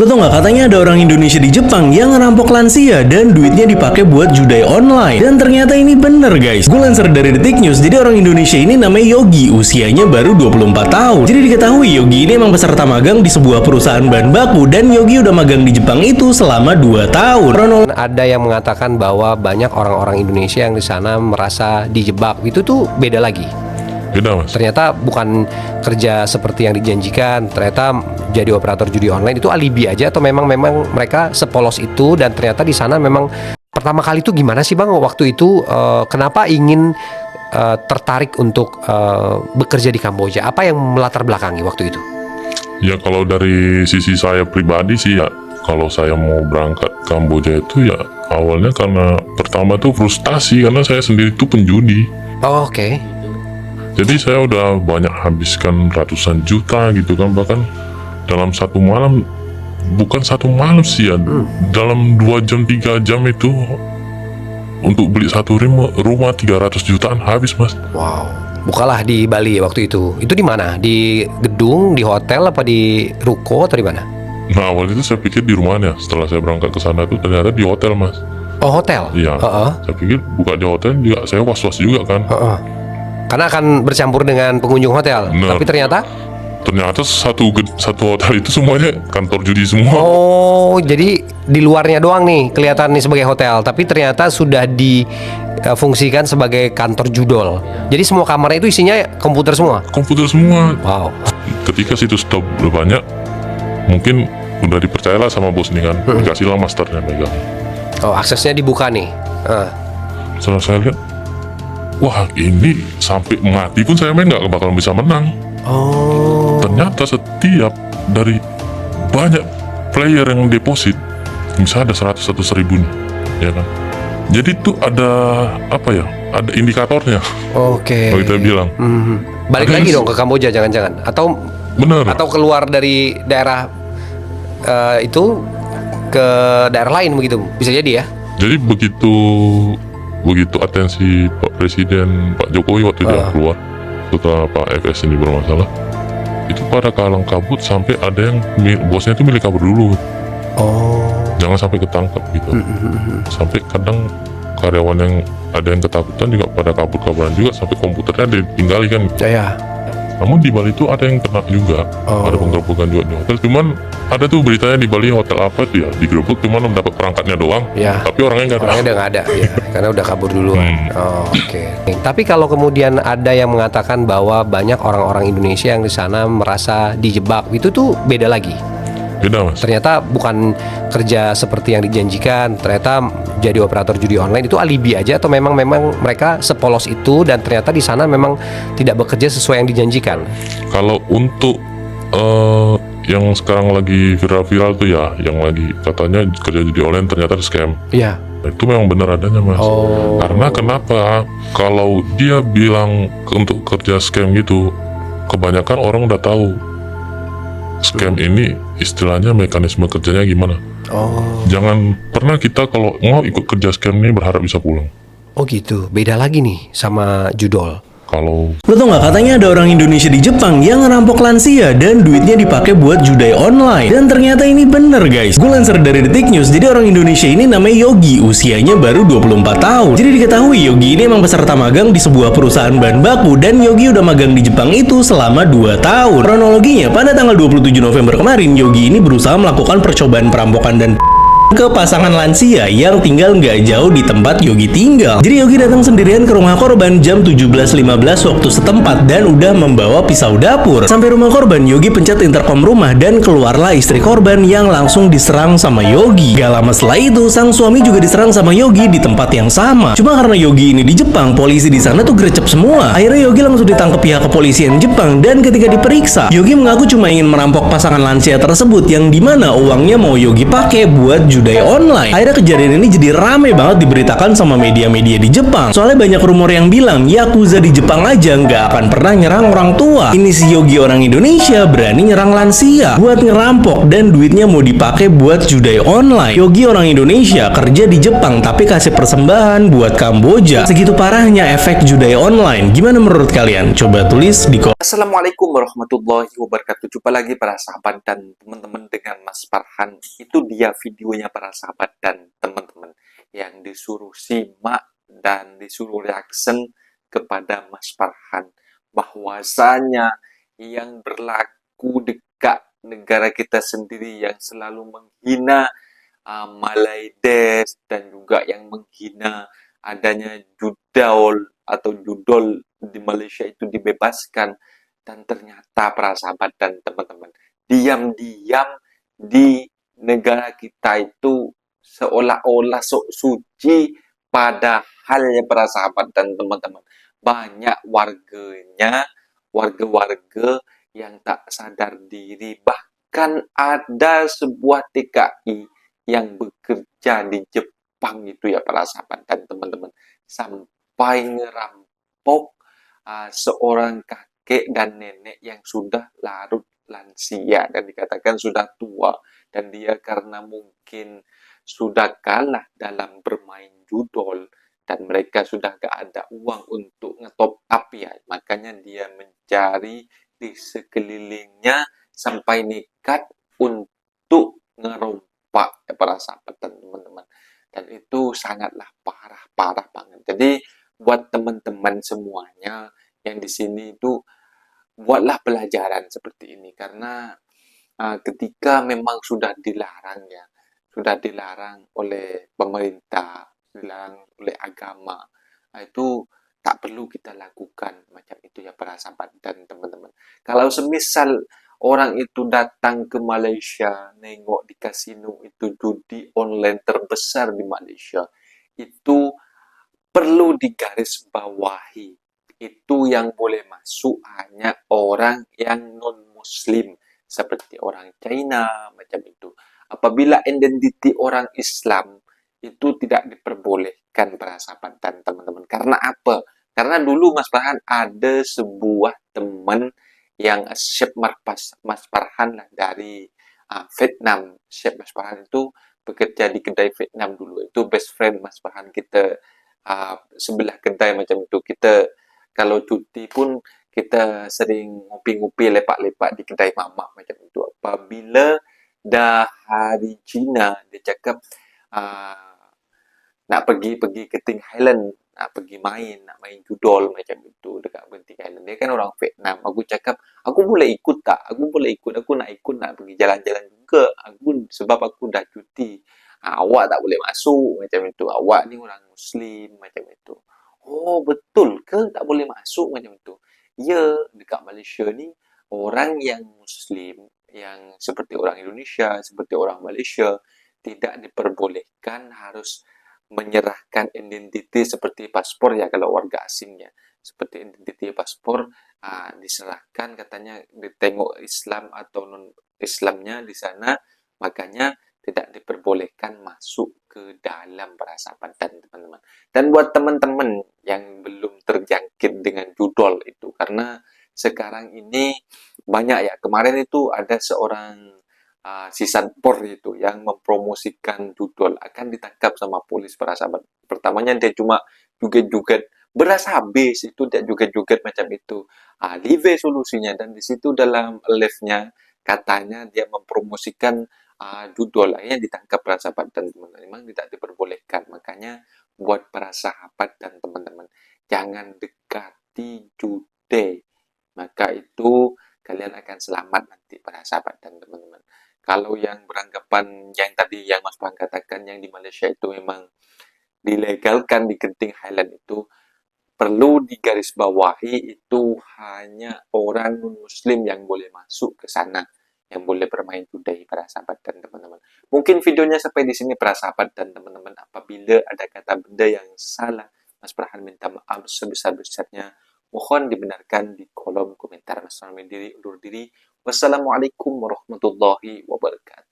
Lo tau nggak, katanya ada orang Indonesia di Jepang yang ngerampok lansia dan duitnya dipakai buat judai online. Dan ternyata ini bener guys. Gue lansir dari Detik News, jadi orang Indonesia ini namanya Yogi, usianya baru 24 tahun. Jadi diketahui Yogi ini emang peserta magang di sebuah perusahaan bahan baku, dan Yogi udah magang di Jepang itu selama 2 tahun. Ada yang mengatakan bahwa banyak orang-orang Indonesia yang di sana merasa dijebak. Itu tuh beda lagi. Beda mas. Ternyata bukan kerja seperti yang dijanjikan. Ternyata jadi operator judi online itu alibi aja, atau memang mereka sepolos itu, dan ternyata di sana memang pertama kali itu gimana sih bang waktu itu, kenapa ingin tertarik untuk bekerja di Kamboja? Apa yang melatar belakangi waktu itu? Ya kalau dari sisi saya pribadi sih ya, kalau saya mau berangkat Kamboja itu ya awalnya karena pertama tuh frustasi karena saya sendiri tuh penjudi. Oh, oke. Jadi saya udah banyak habiskan ratusan juta gitu kan, bahkan dalam satu malam, bukan satu malam sih ya, dalam 2 jam 3 jam itu untuk beli satu rumah 300 jutaan habis mas. Wow. Bukalah di Bali waktu itu. Itu di mana? Di gedung, di hotel, apa di ruko, atau di mana? Nah awal itu saya pikir di rumahnya. Setelah saya berangkat ke sana itu ternyata di hotel mas. Oh, hotel? Iya. Saya pikir buka di hotel juga, saya was-was juga kan. Karena akan bercampur dengan pengunjung hotel. Bener. Tapi ternyata satu hotel itu semuanya kantor judi semua. Oh, jadi di luarnya doang nih kelihatan nih sebagai hotel, tapi ternyata sudah difungsikan sebagai kantor judol. Jadi semua kamarnya itu isinya komputer semua. Komputer semua. Wow. Ketika situ stop banyak, mungkin udah dipercayalah sama bos nih kan, dikasihlah masternya megang. Oh, aksesnya dibuka nih. Setelah saya lihat, wah ini sampai mati pun saya main nggak bakal bisa menang. Oh. Ternyata setiap dari banyak player yang deposit, misalnya ada 100 atau 1000 nih, ya kan. Jadi tuh ada apa ya? Ada indikatornya. Oke. Kalau kita bilang. Balik Ada lagi yang- dong ke Kamboja, jangan-jangan? Atau Bener. atau keluar dari daerah itu ke daerah lain begitu? Bisa jadi ya? Jadi begitu atensi Pak Presiden Pak Jokowi waktu dia keluar setelah Pak FS ini bermasalah, itu pada kalang kabut sampai ada yang bosnya itu milih kabur dulu. Oh. Jangan sampai ketangkep gitu. Sampai kadang karyawan yang ada yang ketakutan juga pada kabur-kaburan juga, sampai komputernya ditinggali kan. Ya. Namun di Bali itu ada yang kena juga. Ada penggerbekan juga di hotel. Cuman ada tuh beritanya di Bali hotel apa tuh ya, digerebek cuman mendapat perangkatnya doang. Ya. Tapi orangnya nggak ada. Orangnya udah nggak ada ya, karena udah kabur duluan. Oh, oke. Tapi kalau kemudian ada yang mengatakan bahwa banyak orang-orang Indonesia yang di sana merasa dijebak, itu tuh beda lagi. Beda mas. Ternyata bukan kerja seperti yang dijanjikan. Ternyata jadi operator judi online itu alibi aja, atau memang mereka sepolos itu, dan ternyata di sana memang tidak bekerja sesuai yang dijanjikan. Kalau untuk yang sekarang lagi viral-viral tuh ya, yang lagi katanya kerja judi online ternyata scam. Iya. Nah, itu memang benar adanya mas. Oh. Karena kenapa? Kalau dia bilang untuk kerja scam gitu, kebanyakan orang udah tahu scam ini istilahnya mekanisme kerjanya gimana. Oh. Jangan pernah kita kalau mau ikut kerja scam ini berharap bisa pulang. Oh gitu. Beda lagi nih sama judol. Kalau Lo tau nggak, katanya ada orang Indonesia di Jepang yang ngerampok lansia dan duitnya dipakai buat judai online. Dan ternyata ini bener guys. Gue lansir dari Detik News, jadi orang Indonesia ini namanya Yogi, usianya baru 24 tahun. Jadi diketahui Yogi ini emang peserta magang di sebuah perusahaan bahan baku, dan Yogi udah magang di Jepang itu selama 2 tahun. Kronologinya, pada tanggal 27 November kemarin, Yogi ini berusaha melakukan percobaan perampokan dan ke pasangan lansia yang tinggal nggak jauh di tempat Yogi tinggal. Jadi Yogi datang sendirian ke rumah korban jam 17.15 waktu setempat dan udah membawa pisau dapur. Sampai rumah korban, Yogi pencet interkom rumah dan keluarlah istri korban yang langsung diserang sama Yogi. Gak lama setelah itu, sang suami juga diserang sama Yogi di tempat yang sama. Cuma karena Yogi ini di Jepang, polisi di sana tuh gercep semua. Akhirnya Yogi langsung ditangkap pihak kepolisian Jepang, dan ketika diperiksa, Yogi mengaku cuma ingin merampok pasangan lansia tersebut, yang dimana uangnya mau Yogi pakai buat judai online. Akhirnya kejadian ini jadi rame banget diberitakan sama media-media di Jepang. Soalnya banyak rumor yang bilang Yakuza di Jepang aja nggak akan pernah nyerang orang tua. Ini si Yogi orang Indonesia berani nyerang lansia buat ngerampok dan duitnya mau dipakai buat judai online. Yogi orang Indonesia kerja di Jepang tapi kasih persembahan buat Kamboja. Segitu parahnya efek judai online. Gimana menurut kalian? Coba tulis di kolom. Assalamualaikum warahmatullahi wabarakatuh. Jumpa lagi para sahabat dan teman-teman dengan Mas Farhan. Itu dia videonya para sahabat dan teman-teman yang disuruh simak dan disuruh reaction kepada Mas Farhan. Bahwasanya yang berlaku dekat negara kita sendiri yang selalu menghina Malaides dan juga yang menghina adanya judol atau judol di Malaysia itu dibebaskan, dan ternyata para sahabat dan teman-teman diam-diam di negara kita itu seolah-olah sok suci, padahal ya para sahabat dan teman-teman banyak warga yang tak sadar diri. Bahkan ada sebuah TKI yang bekerja di Jepang itu ya para sahabat dan teman-teman sampai ngerampok seorang kakek dan nenek yang sudah larut lansia dan dikatakan sudah tua, dan dia karena mungkin sudah kalah dalam bermain judol dan mereka sudah gak ada uang untuk ngetop up ya, makanya dia mencari di sekelilingnya sampai nekat untuk ngerompak ya para sahabat dan teman-teman, dan itu sangatlah parah banget. Jadi buat teman-teman semuanya yang di sini itu buatlah pelajaran seperti ini, karena ketika memang sudah dilarang ya, sudah dilarang oleh pemerintah, dilarang oleh agama, itu tak perlu kita lakukan macam itu ya para sahabat dan teman-teman. Kalau semisal orang itu datang ke Malaysia, nengok di kasino itu judi online terbesar di Malaysia, itu perlu digarisbawahi. Itu yang boleh masuk hanya orang yang non-muslim, seperti orang China, macam itu. Apabila identiti orang Islam, itu tidak diperbolehkan para sahabat dan teman-teman. Karena apa? Karena dulu Mas Farhan ada sebuah teman yang Chef Mas Farhan lah, dari Vietnam. Chef Mas Farhan itu bekerja di kedai Vietnam dulu. Itu best friend Mas Farhan, kita sebelah kedai macam itu. Kita kalau cuti pun kita sering ngopi-ngopi, lepak-lepak di kedai mamak macam itu. Apabila dah hari Cina, dia cakap nak pergi Genting Highland, nak pergi nak main judol macam itu dekat Genting Highland. Dia kan orang Vietnam. Aku cakap, aku boleh ikut tak? Aku boleh ikut, aku nak ikut, nak pergi jalan-jalan juga. Sebab aku dah cuti. Awak tak boleh masuk macam itu. Awak ni orang Muslim macam itu. Oh, betul ke tak boleh masuk macam itu? Ya, dekat Malaysia ni orang yang Muslim, yang seperti orang Indonesia, seperti orang Malaysia, tidak diperbolehkan harus menyerahkan identiti seperti paspor ya kalau warga asingnya. Seperti identiti paspor diserahkan, katanya ditengok Islam atau non-Islamnya di sana, makanya tidak diperbolehkan masuk ke dalam para sahabat dan teman-teman. Dan buat teman-teman yang belum terjangkit dengan judol itu, karena sekarang ini banyak ya, kemarin itu ada seorang si Satpor itu yang mempromosikan judol akan ditangkap sama polis para sahabat. Pertamanya dia cuma juget-juget beras habis, itu dia juget-juget macam itu. Live solusinya, dan di situ dalam live-nya katanya dia mempromosikan judol, akhirnya ditangkap para sahabat dan teman-teman. Memang tidak diperbolehkan. Makanya buat para sahabat dan teman-teman, jangan dekati judi, maka itu kalian akan selamat nanti para sahabat dan teman-teman. Kalau yang beranggapan yang tadi yang Mas Bang katakan, yang di Malaysia itu memang dilegalkan di Genting Highland, itu perlu digarisbawahi, itu hanya orang non-muslim yang boleh masuk ke sana, yang boleh bermain judi para sahabat dan teman-teman. Mungkin videonya sampai di sini para sahabat dan teman-teman. Apabila ada kata benda yang salah, Mas Farhan minta maaf sebesar-besarnya. Mohon dibenarkan di kolom komentar. Undur diri. Wassalamualaikum warahmatullahi wabarakatuh.